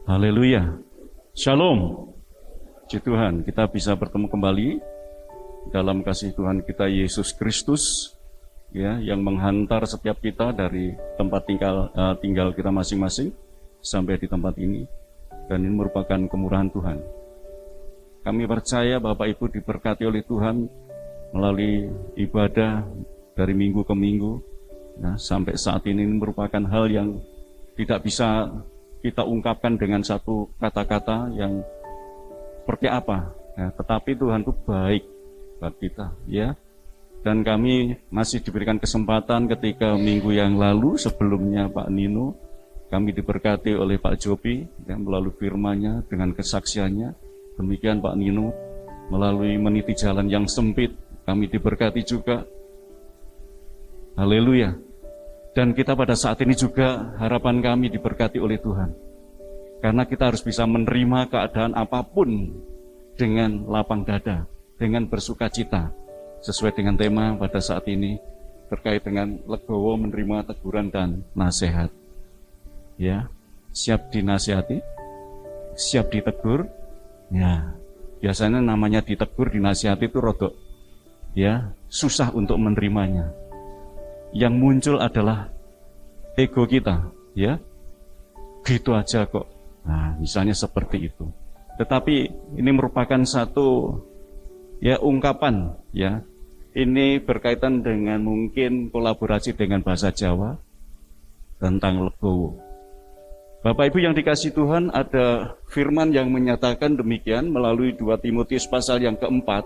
Haleluya. Shalom. Puji Tuhan, kita bisa bertemu kembali dalam kasih Tuhan kita Yesus Kristus, ya, yang menghantar setiap kita dari tempat tinggal kita masing-masing sampai di tempat ini, dan ini merupakan kemurahan Tuhan. Kami percaya Bapak Ibu diberkati oleh Tuhan melalui ibadah dari minggu ke minggu, ya, sampai saat ini merupakan hal yang tidak bisa kita ungkapkan dengan satu kata-kata yang seperti apa, ya, tetapi Tuhan itu baik buat kita, ya. Dan kami masih diberikan kesempatan ketika minggu yang lalu sebelumnya Pak Nino, kami diberkati oleh Pak Jopi, ya, melalui firman-Nya dengan kesaksiannya. Demikian Pak Nino, melalui meniti jalan yang sempit, kami diberkati juga. Haleluya. Dan kita pada saat ini juga harapan kami diberkati oleh Tuhan. Karena kita harus bisa menerima keadaan apapun dengan lapang dada, dengan bersuka cita. Sesuai dengan tema pada saat ini terkait dengan legowo menerima teguran dan nasihat. Ya, siap dinasihati, siap ditegur. Ya, biasanya namanya ditegur, dinasihati itu rodok, ya, susah untuk menerimanya. Yang muncul adalah ego kita, ya, gitu aja kok. Nah, misalnya seperti itu. Tetapi ini merupakan satu, ya, ungkapan, ya. Ini berkaitan dengan mungkin kolaborasi dengan bahasa Jawa tentang legowo. Bapak Ibu yang dikasihi Tuhan, ada firman yang menyatakan demikian melalui 2 Timotius pasal yang keempat,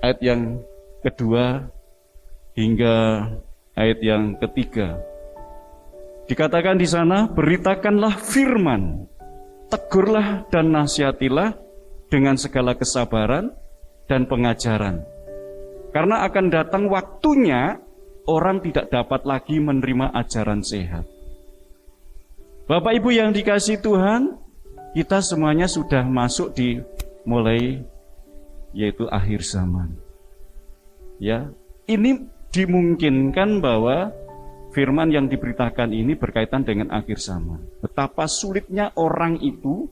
ayat yang kedua hingga ayat yang ketiga. Dikatakan di sana, beritakanlah firman, tegurlah dan nasihatilah dengan segala kesabaran dan pengajaran. Karena akan datang waktunya orang tidak dapat lagi menerima ajaran sehat. Bapak Ibu yang dikasihi Tuhan, kita semuanya sudah masuk di mulai yaitu akhir zaman. Ya, ini dimungkinkan bahwa firman yang diberitakan ini berkaitan dengan akhir zaman. Betapa sulitnya orang itu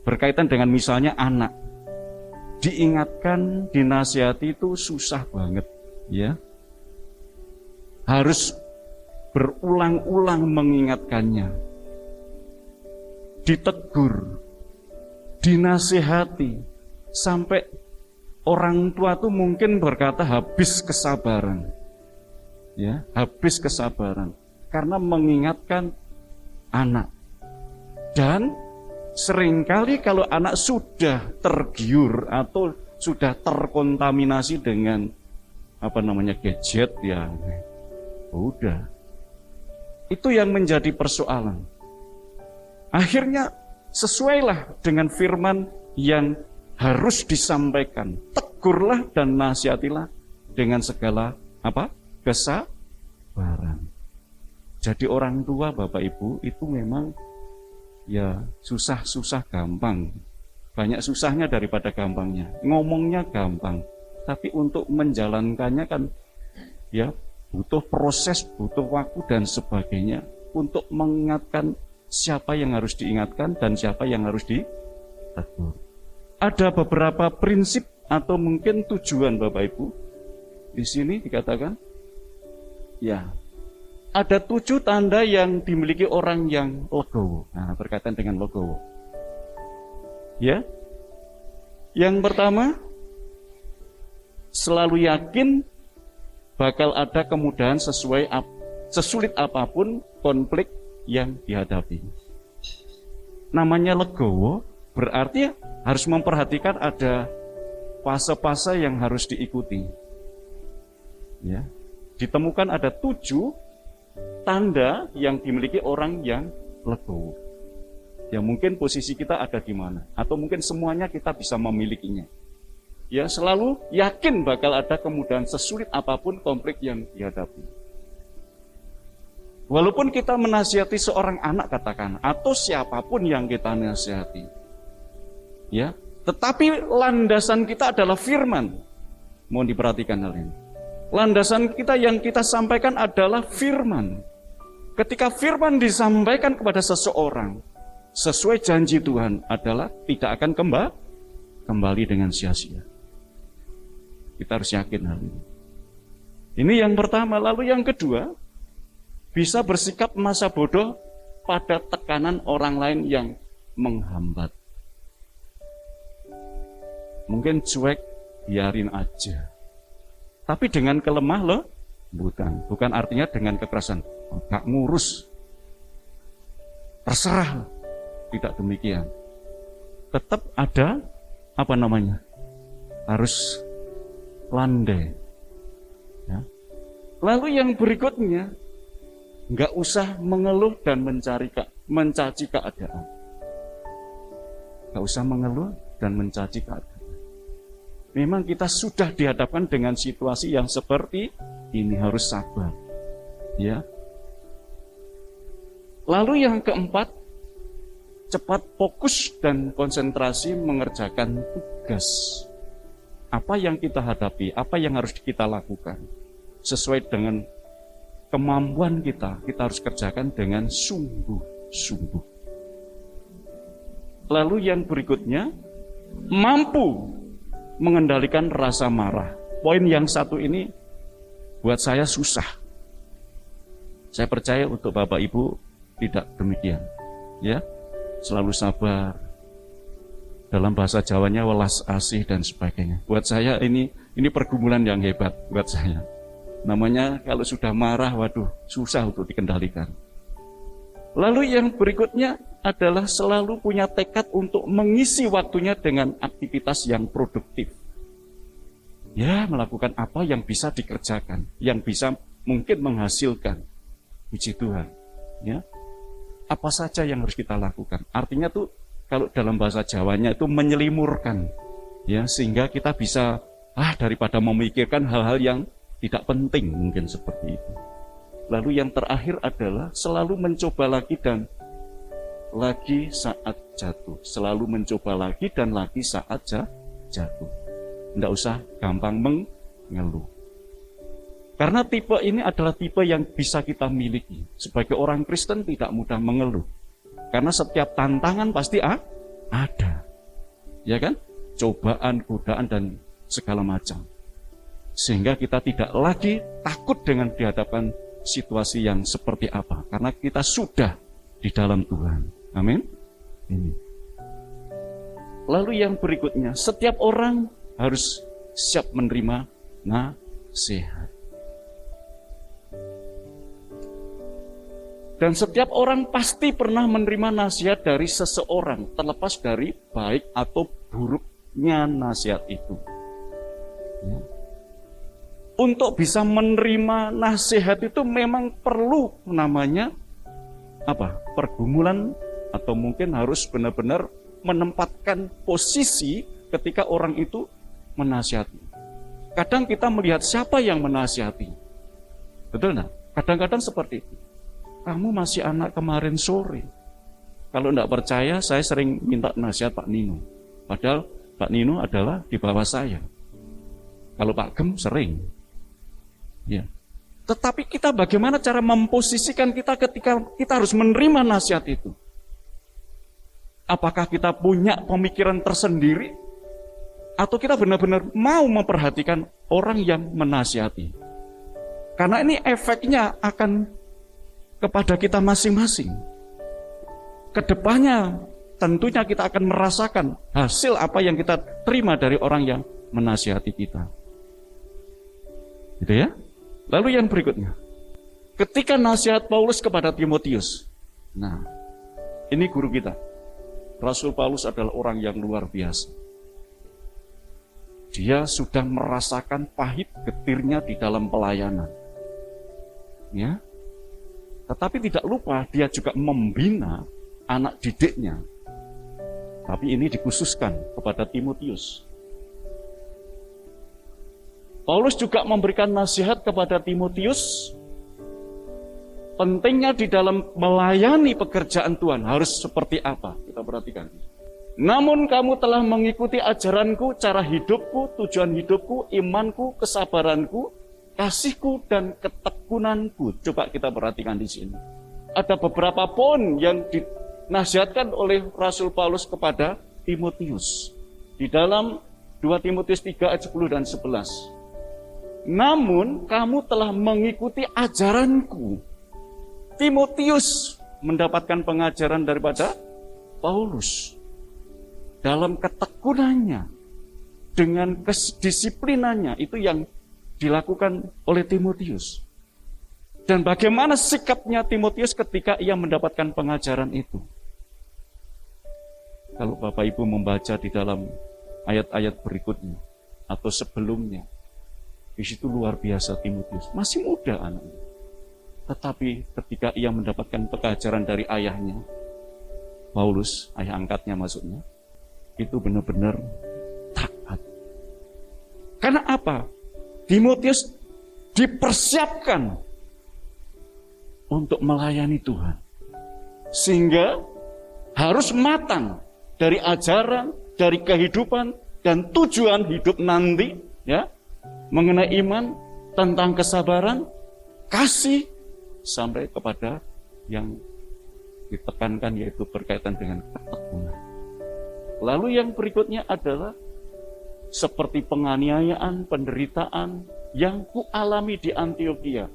berkaitan dengan misalnya anak. Diingatkan, dinasihati itu susah banget, ya. Harus berulang-ulang mengingatkannya. Ditegur, dinasihati, sampai orang tua itu mungkin berkata habis kesabaran. Ya, habis kesabaran karena mengingatkan anak. Dan seringkali kalau anak sudah tergiur atau sudah terkontaminasi dengan gadget, ya udah. Itu yang menjadi persoalan. Akhirnya sesuailah dengan firman yang harus disampaikan. Tegurlah dan nasihatilah dengan segala kesabaran. Jadi orang tua Bapak Ibu itu memang ya susah gampang. Banyak susahnya daripada gampangnya. Ngomongnya gampang, tapi untuk menjalankannya kan ya butuh proses, butuh waktu dan sebagainya untuk mengingatkan siapa yang harus diingatkan dan siapa yang harus ditegur. Ada beberapa prinsip atau mungkin tujuan Bapak Ibu. Di sini dikatakan ya, ada 7 tanda yang dimiliki orang yang legowo. Nah, berkaitan dengan legowo. Ya. Yang pertama, selalu yakin bakal ada kemudahan sesulit apapun konflik yang dihadapi. Namanya legowo berarti harus memperhatikan ada fase-fase yang harus diikuti. Ya. Ditemukan ada 7 tanda yang dimiliki orang yang legowo. Ya mungkin posisi kita ada di mana, atau mungkin semuanya kita bisa memilikinya. Ya, selalu yakin bakal ada kemudahan sesulit apapun konflik yang dihadapi. Walaupun kita menasihati seorang anak katakan, atau siapapun yang kita nasihati, ya, tetapi landasan kita adalah firman. Mohon diperhatikan hal ini. Landasan kita yang kita sampaikan adalah firman. Ketika firman disampaikan kepada seseorang, sesuai janji Tuhan adalah tidak akan kembali dengan sia-sia. Kita harus yakin hal ini. Ini yang pertama. Lalu yang kedua, bisa bersikap masa bodoh pada tekanan orang lain yang menghambat. Mungkin cuek, biarin aja. Tapi dengan kelemah loh, bukan artinya dengan kekerasan. Gak ngurus, terserah. Tidak demikian. Tetap ada harus landai. Ya. Lalu yang berikutnya, nggak usah mengeluh dan mencaci keadaan. Nggak usah mengeluh dan mencaci keadaan. Memang kita sudah dihadapkan dengan situasi yang seperti ini, harus sabar. Ya. Lalu yang keempat, cepat fokus dan konsentrasi mengerjakan tugas. Apa yang kita hadapi, apa yang harus kita lakukan, sesuai dengan kemampuan kita harus kerjakan dengan sungguh-sungguh. Lalu yang berikutnya, mampu mengendalikan rasa marah. Poin yang satu ini buat saya susah. Saya percaya untuk Bapak Ibu tidak demikian. Ya, selalu sabar. Dalam bahasa Jawanya welas asih dan sebagainya. Buat saya ini pergumulan yang hebat buat saya. Namanya kalau sudah marah, waduh, susah untuk dikendalikan. Lalu yang berikutnya adalah selalu punya tekad untuk mengisi waktunya dengan aktivitas yang produktif. Ya, melakukan apa yang bisa dikerjakan, yang bisa mungkin menghasilkan. Puji Tuhan. Ya, apa saja yang harus kita lakukan. Artinya tuh kalau dalam bahasa Jawanya itu menyelimurkan. Ya, sehingga kita bisa daripada memikirkan hal-hal yang tidak penting mungkin seperti itu. Lalu yang terakhir adalah selalu mencoba lagi dan lagi saat jatuh. Selalu mencoba lagi dan lagi saat jatuh. Tidak usah gampang mengeluh. Karena tipe ini adalah tipe yang bisa kita miliki. Sebagai orang Kristen tidak mudah mengeluh. Karena setiap tantangan pasti ada. Ya kan? Cobaan, godaan, dan segala macam. Sehingga kita tidak lagi takut dengan dihadapkan situasi yang seperti apa. Karena kita sudah di dalam Tuhan. Amin. Ini. Lalu yang berikutnya, setiap orang harus siap menerima nasihat. Dan setiap orang pasti pernah menerima nasihat dari seseorang, terlepas dari baik atau buruknya nasihat itu. Ya. Untuk bisa menerima nasihat itu memang perlu namanya pergumulan, atau mungkin harus benar-benar menempatkan posisi ketika orang itu menasihati. Kadang kita melihat siapa yang menasihati. Betul nggak? Kadang-kadang seperti itu. Kamu masih anak kemarin sore. Kalau tidak percaya, saya sering minta nasihat Pak Nino. Padahal Pak Nino adalah di bawah saya. Kalau Pak Gem sering. Ya. Tetapi kita bagaimana cara memposisikan kita ketika kita harus menerima nasihat itu? Apakah kita punya pemikiran tersendiri? Atau kita benar-benar mau memperhatikan orang yang menasihati? Karena ini efeknya akan kepada kita masing-masing. Kedepannya tentunya kita akan merasakan hasil apa yang kita terima dari orang yang menasihati kita. Gitu ya? Lalu yang berikutnya, ketika nasihat Paulus kepada Timotius. Nah, ini guru kita. Rasul Paulus adalah orang yang luar biasa. Dia sudah merasakan pahit getirnya di dalam pelayanan. Ya. Tetapi tidak lupa dia juga membina anak didiknya. Tapi ini dikhususkan kepada Timotius. Paulus juga memberikan nasihat kepada Timotius. Pentingnya di dalam melayani pekerjaan Tuhan harus seperti apa? Kita perhatikan. Namun kamu telah mengikuti ajaranku, cara hidupku, tujuan hidupku, imanku, kesabaranku, kasihku, dan ketekunanku. Coba kita perhatikan di sini. Ada beberapa poin yang dinasihatkan oleh Rasul Paulus kepada Timotius. Di dalam 2 Timotius 3 ayat 10 dan 11. Namun kamu telah mengikuti ajaranku. Timotius mendapatkan pengajaran daripada Paulus. Dalam ketekunannya, dengan kedisiplinannya, itu yang dilakukan oleh Timotius. Dan bagaimana sikapnya Timotius ketika ia mendapatkan pengajaran itu? Kalau Bapak Ibu membaca di dalam ayat-ayat berikutnya atau sebelumnya, di situ luar biasa Timotius. Masih muda anaknya. Tetapi ketika ia mendapatkan pengajaran dari ayahnya, Paulus, ayah angkatnya maksudnya, itu benar-benar taat. Karena apa? Timotius dipersiapkan untuk melayani Tuhan. Sehingga harus matang dari ajaran, dari kehidupan, dan tujuan hidup nanti, ya, mengenai iman, tentang kesabaran, kasih, sampai kepada yang ditekankan yaitu berkaitan dengan ketekunan. Lalu yang berikutnya adalah seperti penganiayaan, penderitaan yang kualami di Antiokhia,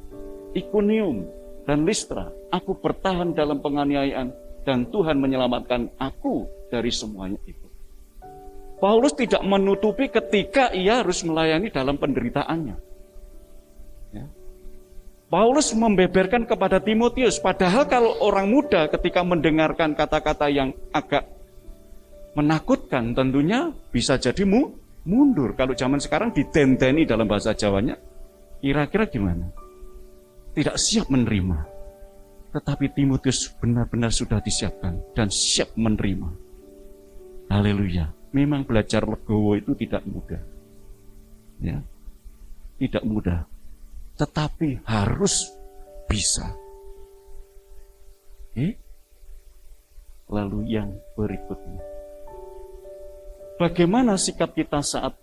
Ikonium, dan Listra. Aku bertahan dalam penganiayaan dan Tuhan menyelamatkan aku dari semuanya itu. Paulus tidak menutupi ketika ia harus melayani dalam penderitaannya. Ya. Paulus membeberkan kepada Timotius, padahal kalau orang muda ketika mendengarkan kata-kata yang agak menakutkan, tentunya bisa jadi mundur. Kalau zaman sekarang ditenteni dalam bahasa Jawanya, kira-kira gimana? Tidak siap menerima. Tetapi Timotius benar-benar sudah disiapkan dan siap menerima. Haleluya. Memang belajar legowo itu tidak mudah. Ya. Tidak mudah. Tetapi harus bisa. Lalu yang berikutnya. Bagaimana sikap kita saat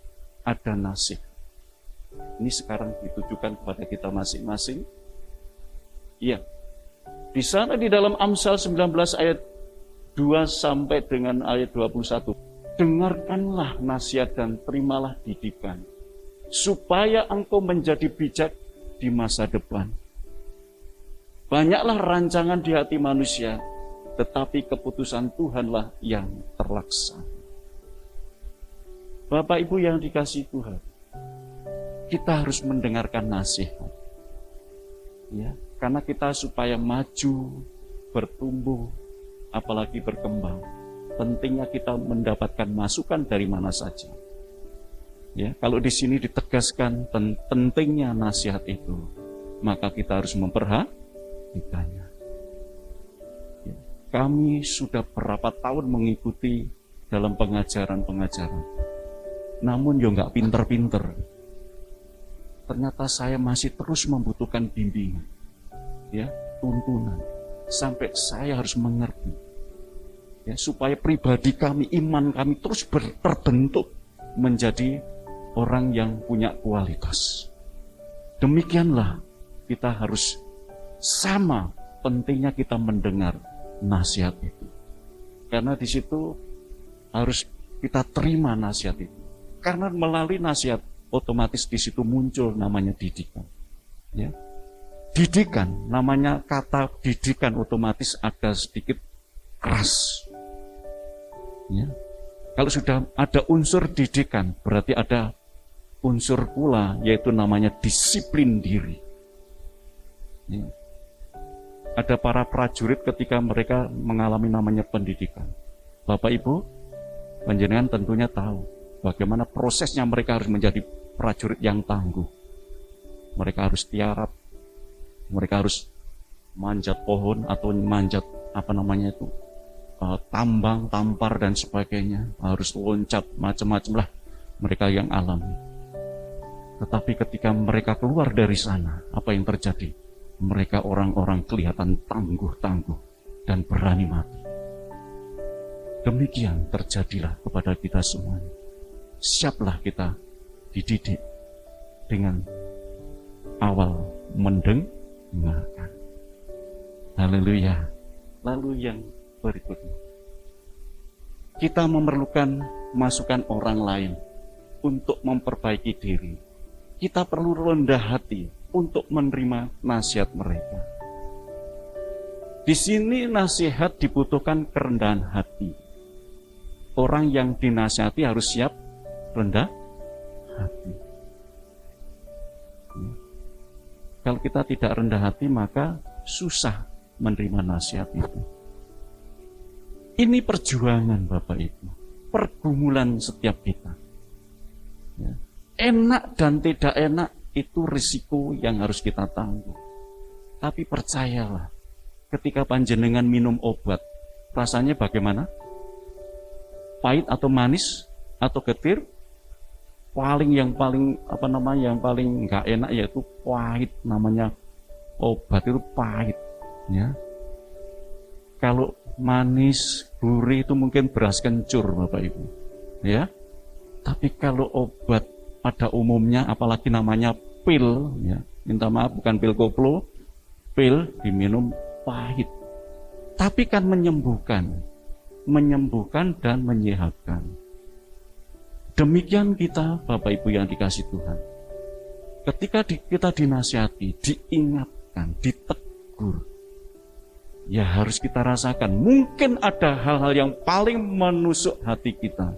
ada nasib? Ini sekarang ditujukan kepada kita masing-masing. Iya. Di sana di dalam Amsal 19 ayat 2 sampai dengan ayat 21. Dengarkanlah nasihat dan terimalah didikan, supaya engkau menjadi bijak di masa depan. Banyaklah rancangan di hati manusia, tetapi keputusan Tuhanlah yang terlaksana. Bapak Ibu yang dikasihi Tuhan, kita harus mendengarkan nasihat. Ya, karena kita supaya maju, bertumbuh, apalagi berkembang, pentingnya kita mendapatkan masukan dari mana saja. Ya, kalau di sini ditegaskan pentingnya nasihat itu, maka kita harus memperhatikannya. Ya, kami sudah berapa tahun mengikuti dalam pengajaran-pengajaran, namun ya nggak pinter-pinter. Ternyata saya masih terus membutuhkan bimbingan, ya, tuntunan, sampai saya harus mengerti, ya, supaya pribadi kami, iman kami terus terbentuk menjadi orang yang punya kualitas. Demikianlah kita harus sama pentingnya kita mendengar nasihat itu, karena di situ harus kita terima nasihat itu, karena melalui nasihat otomatis di situ muncul namanya didikan. Ya. Didikan, namanya kata didikan otomatis ada sedikit keras. Ya. Kalau sudah ada unsur didikan, berarti ada unsur pula yaitu namanya disiplin diri. Ya. Ada para prajurit ketika mereka mengalami namanya pendidikan. Bapak Ibu, panjenengan tentunya tahu bagaimana prosesnya mereka harus menjadi prajurit yang tangguh. Mereka harus tiarap, mereka harus manjat pohon atau manjat tambang, tampar dan sebagainya, harus loncat macam-macam lah mereka yang alami. Tetapi ketika mereka keluar dari sana, apa yang terjadi? Mereka orang-orang kelihatan tangguh-tangguh dan berani mati. Demikian terjadilah kepada kita semuanya. Siaplah kita dididik dengan awal mendengarkan. Haleluya. Lalu yang berikutnya. Kita memerlukan masukan orang lain untuk memperbaiki diri. Kita perlu rendah hati untuk menerima nasihat mereka. Di sini nasihat dibutuhkan kerendahan hati. Orang yang dinasihati harus siap rendah hati. Kalau kita tidak rendah hati, maka susah menerima nasihat itu. Ini perjuangan Bapak Ibu, pergumulan setiap kita. Ya. Enak dan tidak enak itu risiko yang harus kita tanggung. Tapi percayalah, ketika panjenengan minum obat, rasanya bagaimana? Pahit atau manis atau getir? Yang paling nggak enak yaitu pahit, namanya obat itu pahit. Ya. Kalau manis, gurih itu mungkin beras kencur Bapak Ibu. Ya. Tapi kalau obat pada umumnya, apalagi namanya pil, ya, minta maaf bukan pil koplo, pil diminum pahit. Tapi kan menyembuhkan dan menyehatkan. Demikian kita Bapak Ibu yang dikasih Tuhan. Ketika kita dinasihati, diingatkan, ditegur, ya harus kita rasakan. Mungkin ada hal-hal yang paling menusuk hati kita.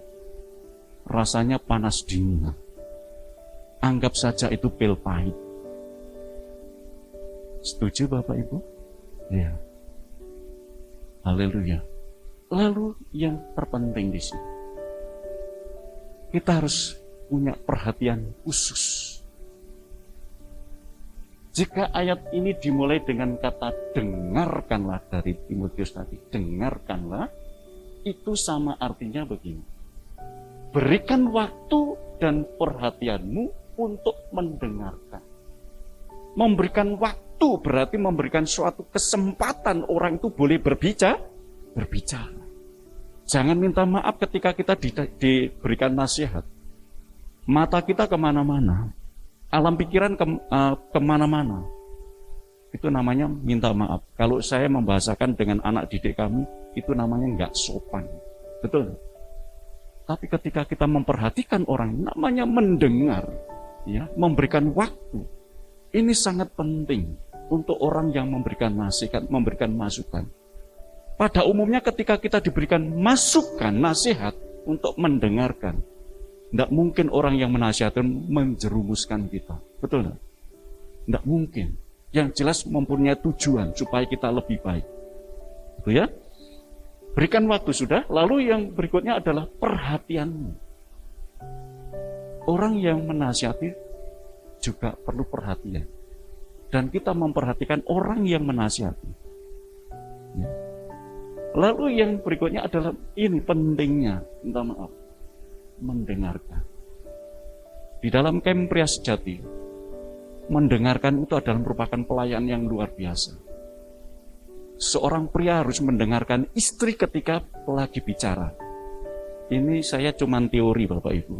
Rasanya panas dingin. Anggap saja itu pil pahit. Setuju Bapak Ibu? Ya. Haleluya. Lalu yang terpenting di sini, kita harus punya perhatian khusus. Jika ayat ini dimulai dengan kata dengarkanlah dari Timotius tadi, dengarkanlah, itu sama artinya begini. Berikan waktu dan perhatianmu untuk mendengarkan. Memberikan waktu berarti memberikan suatu kesempatan orang itu boleh berbicara. Jangan minta maaf ketika kita diberikan nasihat. Mata kita kemana-mana, alam pikiran kemana-mana. Itu namanya minta maaf. Kalau saya membahasakan dengan anak didik kami, itu namanya nggak sopan. Betul? Tapi ketika kita memperhatikan orang, namanya mendengar, ya, memberikan waktu. Ini sangat penting untuk orang yang memberikan nasihat, memberikan masukan. Pada umumnya ketika kita diberikan masukan, nasihat untuk mendengarkan, tidak mungkin orang yang menasihatkan menjerumuskan kita. Betul tidak? Tidak mungkin. Yang jelas mempunyai tujuan supaya kita lebih baik. Itu ya. Berikan waktu sudah, lalu yang berikutnya adalah perhatianmu. Orang yang menasihati juga perlu perhatian. Dan kita memperhatikan orang yang menasihati. Ya. Lalu yang berikutnya adalah ini pentingnya, minta maaf, mendengarkan. Di dalam camp pria sejati, mendengarkan itu adalah merupakan pelayanan yang luar biasa. Seorang pria harus mendengarkan istri ketika lagi bicara. Ini saya cuma teori Bapak Ibu.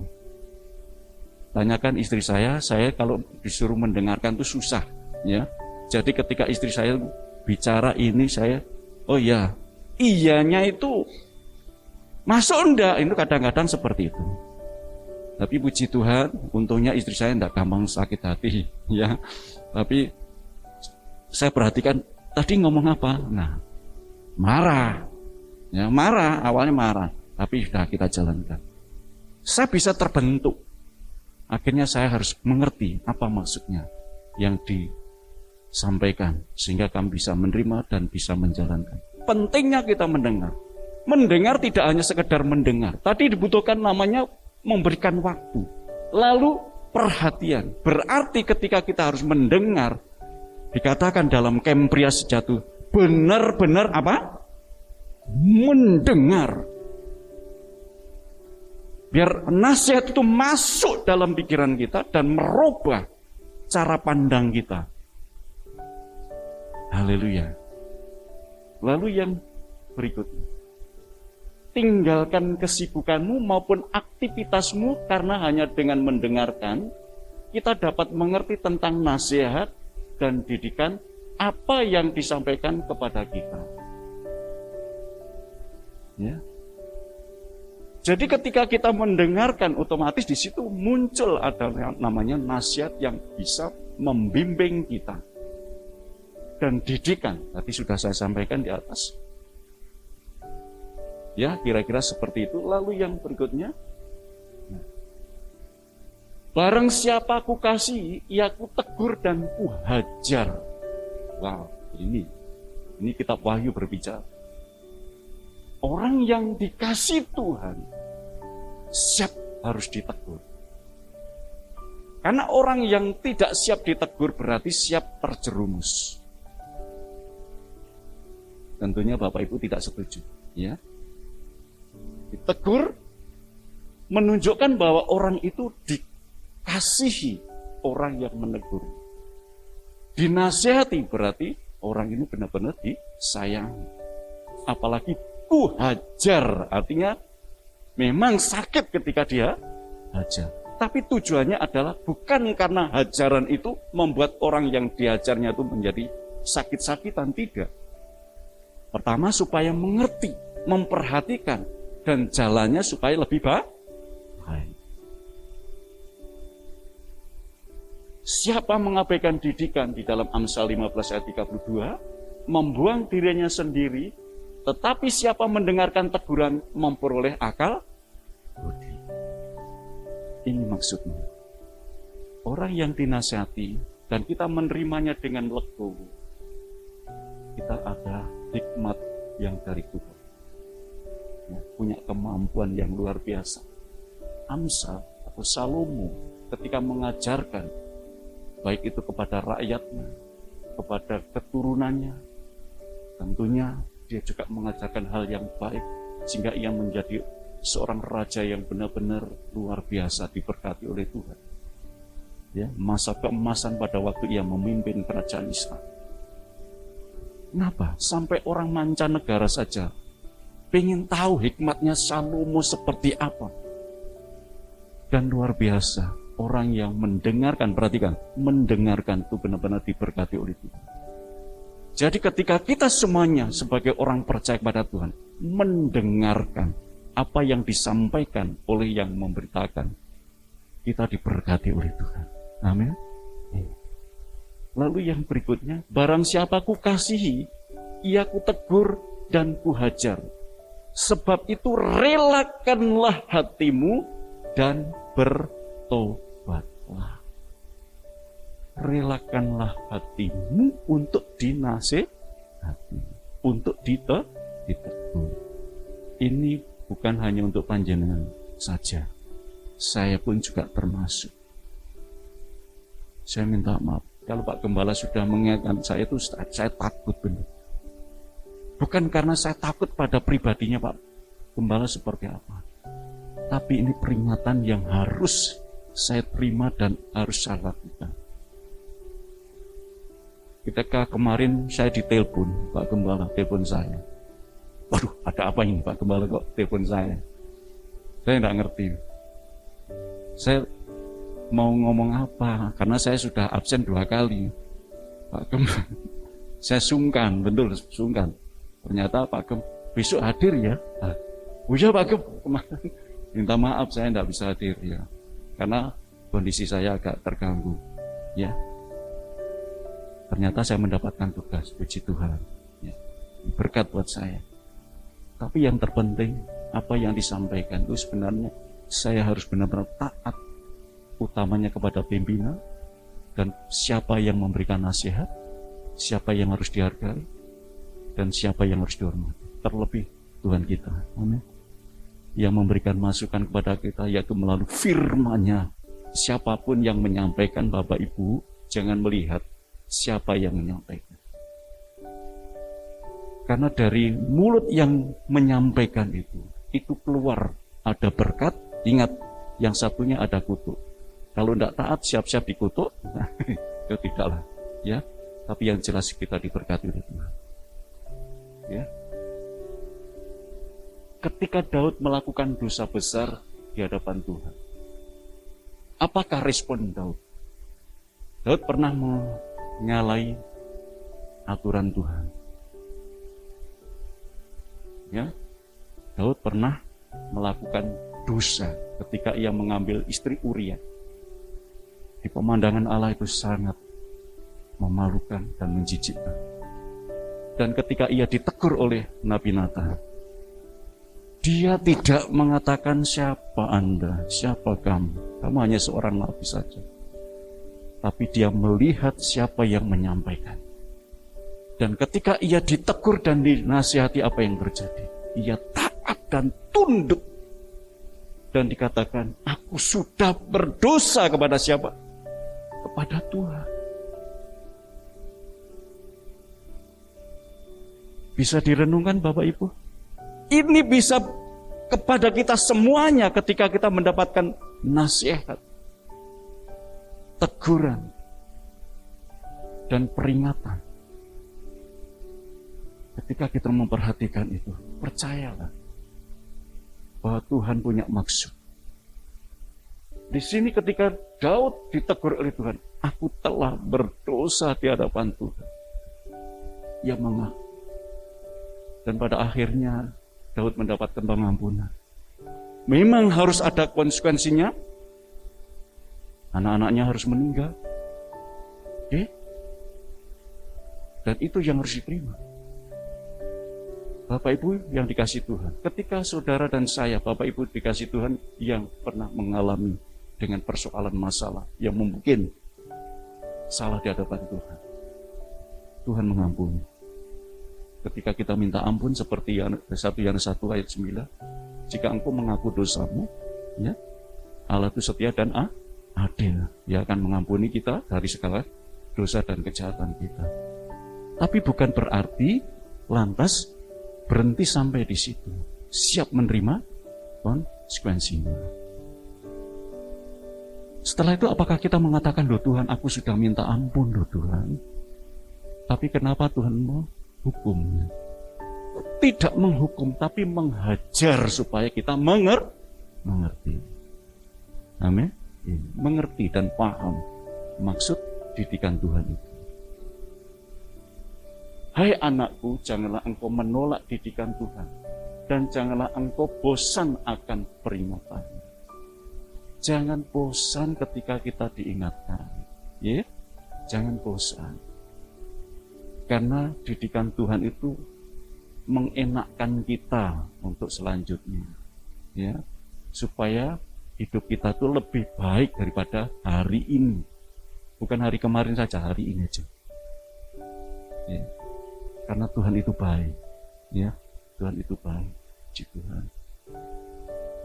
Tanyakan istri saya kalau disuruh mendengarkan itu susah. Ya. Jadi ketika istri saya bicara ini saya, oh ya, iyanya itu masuk enggak? Itu kadang-kadang seperti itu. Tapi puji Tuhan, untungnya istri saya enggak gampang sakit hati, ya. Tapi saya perhatikan tadi ngomong apa? Nah, marah. Ya, marah, awalnya marah, tapi sudah kita jalankan. Saya bisa terbentuk. Akhirnya saya harus mengerti apa maksudnya yang disampaikan sehingga kami bisa menerima dan bisa menjalankan. Pentingnya kita mendengar. Mendengar tidak hanya sekedar mendengar. Tadi dibutuhkan namanya memberikan waktu. Lalu perhatian. Berarti ketika kita harus mendengar, dikatakan dalam camp pria sejati, benar-benar apa? Mendengar. Biar nasihat itu masuk dalam pikiran kita dan merubah cara pandang kita. Haleluya. Lalu yang berikutnya, tinggalkan kesibukanmu maupun aktivitasmu karena hanya dengan mendengarkan, kita dapat mengerti tentang nasihat dan didikan apa yang disampaikan kepada kita. Ya. Jadi ketika kita mendengarkan, otomatis di situ muncul ada namanya nasihat yang bisa membimbing kita. Dan didikan, tadi sudah saya sampaikan di atas. Ya, kira-kira seperti itu. Lalu yang berikutnya, barang siapa ku kasih, ia ku tegur dan ku hajar. Wow, ini kitab Wahyu berbicara. Orang yang dikasih Tuhan siap harus ditegur. Karena orang yang tidak siap ditegur berarti siap terjerumus. Tentunya Bapak Ibu tidak setuju, ya. Ditegur menunjukkan bahwa orang itu dikasihi orang yang menegur. Dinasihati berarti orang ini benar-benar disayangi. Apalagi ku hajar, artinya memang sakit ketika dia hajar. Tapi tujuannya adalah bukan karena hajaran itu membuat orang yang dihajarnya itu menjadi sakit-sakitan, tidak. Pertama supaya mengerti, memperhatikan, dan jalannya supaya lebih baik. Siapa mengabaikan didikan di dalam Amsal 15 ayat 32, membuang dirinya sendiri, tetapi siapa mendengarkan teguran memperoleh akal budi. Ini maksudnya. Orang yang dinasihati dan kita menerimanya dengan legowo, kita ada hikmat yang dari Tuhan. Ya, punya kemampuan yang luar biasa. Amsal atau Salomo ketika mengajarkan, baik itu kepada rakyatnya, kepada keturunannya, tentunya dia juga mengajarkan hal yang baik, sehingga ia menjadi seorang raja yang benar-benar luar biasa diberkati oleh Tuhan. Ya, masa keemasan pada waktu ia memimpin kerajaan Israel. Kenapa? Sampai orang mancanegara saja pengen tahu hikmatnya Salomo seperti apa. Dan luar biasa, orang yang mendengarkan, perhatikan, mendengarkan itu benar-benar diberkati oleh Tuhan. Jadi ketika kita semuanya sebagai orang percaya kepada Tuhan, mendengarkan apa yang disampaikan oleh yang memberitakan, kita diberkati oleh Tuhan. Amin. Lalu yang berikutnya, barang siapa ku kasihi, ia ku tegur dan ku hajar. Sebab itu relakanlah hatimu dan bertobatlah. Relakanlah hatimu untuk dinasihati, untuk ditegur. Ini bukan hanya untuk panjenengan saja, saya pun juga termasuk. Saya minta maaf kalau Pak Gembala sudah mengingatkan saya itu, saya takut benar. Bukan karena saya takut pada pribadinya Pak Gembala seperti apa, tapi ini peringatan yang harus saya terima dan harus saya lakukan. Ketika kemarin saya ditelepon, Pak Gembala telepon saya. Waduh, ada apa ini Pak Gembala kok telepon saya? Saya tidak ngerti. Saya mau ngomong apa, karena saya sudah absen 2 kali. Pak Gembala, saya sungkan, betul sungkan. Ternyata Pak Gembala, besok hadir ya? Oh ya Pak Gembala, kemarin minta maaf saya tidak bisa hadir ya. Karena kondisi saya agak terganggu. Ya. Ternyata saya mendapatkan tugas, puji Tuhan. Ya. Berkat buat saya. Tapi yang terpenting, apa yang disampaikan itu sebenarnya saya harus benar-benar taat, utamanya kepada pimpinan, dan siapa yang memberikan nasihat, siapa yang harus dihargai, dan siapa yang harus dihormati. Terlebih Tuhan kita. Amin. Yang memberikan masukan kepada kita, yaitu melalui firman-Nya. Siapapun yang menyampaikan, Bapak Ibu, jangan melihat siapa yang menyampaikan. Karena dari mulut yang menyampaikan itu keluar ada berkat. Ingat, yang satunya ada kutuk. Kalau tidak taat, siap-siap dikutuk. Ya tidaklah, ya. Tapi yang jelas kita diberkati oleh Tuhan. Ya. Ketika Daud melakukan dosa besar di hadapan Tuhan, apakah respon Daud? Daud pernah menyalahi aturan Tuhan. Ya. Daud pernah melakukan dosa ketika ia mengambil istri Uria. Di pemandangan Allah itu sangat memalukan dan menjijikkan. Dan ketika ia ditegur oleh Nabi Nathan, dia tidak mengatakan siapa Anda, siapa kamu. Kamu hanya seorang nabi saja. Tapi dia melihat siapa yang menyampaikan. Dan ketika ia ditegur dan dinasihati, apa yang terjadi? Ia taat dan tunduk. Dan dikatakan, aku sudah berdosa kepada siapa? Kepada Tuhan. Bisa direnungkan Bapak Ibu? Ini bisa kepada kita semuanya ketika kita mendapatkan nasihat, teguran, dan peringatan. Ketika kita memperhatikan itu, percayalah bahwa Tuhan punya maksud. Di sini ketika Daud ditegur oleh Tuhan, aku telah berdosa di hadapan Tuhan. Ia mengaku. Dan pada akhirnya Daud mendapatkan pengampunan. Memang harus ada konsekuensinya. Anak-anaknya harus meninggal. Dan itu yang harus diterima. Bapak Ibu yang dikasih Tuhan. Ketika saudara dan saya, Bapak Ibu dikasih Tuhan yang pernah mengalami dengan persoalan masalah yang mungkin salah di hadapan Tuhan. Tuhan mengampuni. Ketika kita minta ampun seperti 1 Yohanes 1 ayat 9, jika engkau mengaku dosamu, ya, Allah itu setia dan adil. Dia akan mengampuni kita dari segala dosa dan kejahatan kita. Tapi bukan berarti lantas berhenti sampai di situ. Siap menerima konsekuensinya. Setelah itu apakah kita mengatakan, loh Tuhan, aku sudah minta ampun loh Tuhan. Tapi kenapa Tuhan mau hukum? Tidak menghukum, tapi menghajar supaya kita mengerti. Amin. Mengerti dan paham maksud didikan Tuhan itu. Hai anakku, janganlah engkau menolak didikan Tuhan, dan janganlah engkau bosan akan peringatan. Jangan bosan ketika kita diingatkan. Ya, jangan bosan. Karena didikan Tuhan itu mengenakkan kita untuk selanjutnya. Ya, supaya hidup kita itu lebih baik daripada hari ini. Bukan hari kemarin saja, hari ini aja. Ya. Karena Tuhan itu baik. Ya, Tuhan itu baik. Puji Tuhan.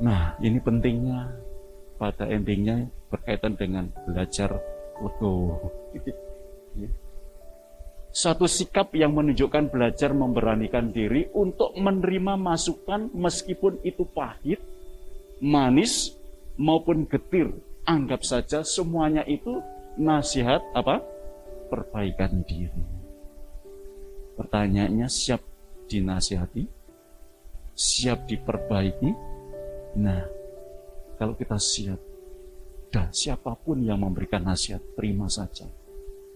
Nah, ini pentingnya pada endingnya berkaitan dengan belajar legowo. Ya. Satu sikap yang menunjukkan belajar memberanikan diri untuk menerima masukan meskipun itu pahit, manis, maupun getir. Anggap saja semuanya itu nasihat apa? Perbaikan diri. Pertanyaannya, siap dinasihati? Siap diperbaiki? Nah, kalau kita siap, dan siapapun yang memberikan nasihat, terima saja.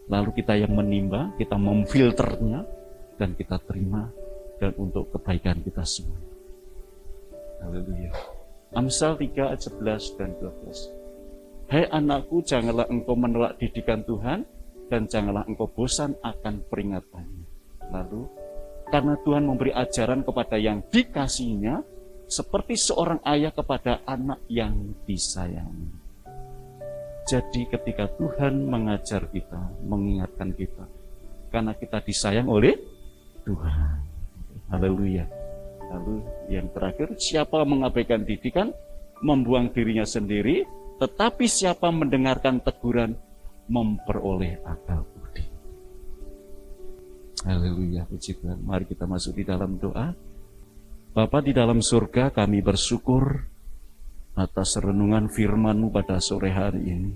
Lalu kita yang menimba, kita memfilternya, dan kita terima, dan untuk kebaikan kita semua. Haleluya. Amsal 3 ayat 11 dan 12. Hai anakku, janganlah engkau menolak didikan Tuhan, dan janganlah engkau bosan akan peringatannya. Lalu, karena Tuhan memberi ajaran kepada yang dikasihinya, seperti seorang ayah kepada anak yang disayangi. Jadi ketika Tuhan mengajar kita, mengingatkan kita, karena kita disayang oleh Tuhan. Haleluya. Lalu yang terakhir, siapa mengabaikan didikan, membuang dirinya sendiri, tetapi siapa mendengarkan teguran, memperoleh akal budi. Haleluya, puji Tuhan. Mari kita masuk di dalam doa. Bapa di dalam surga, kami bersyukur atas renungan firman-Mu pada sore hari ini.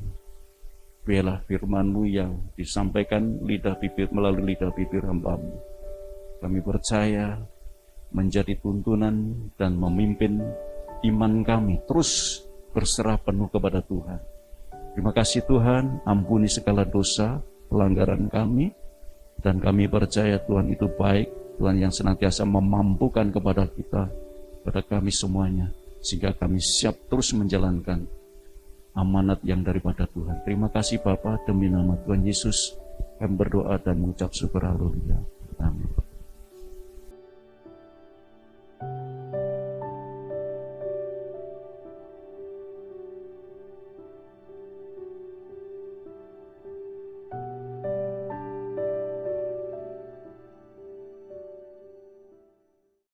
Biarlah firman-Mu yang disampaikan melalui lidah bibir hamba-Mu. Kami percaya menjadi tuntunan dan memimpin iman kami terus berserah penuh kepada Tuhan. Terima kasih Tuhan, ampuni segala dosa, pelanggaran kami, dan kami percaya Tuhan itu baik, Tuhan yang senantiasa memampukan kepada kita kepada kami semuanya, sehingga kami siap terus menjalankan amanat yang daripada Tuhan. Terima kasih Bapa, demi nama Tuhan Yesus kami berdoa dan mengucap syukur. Haleluya. Amin.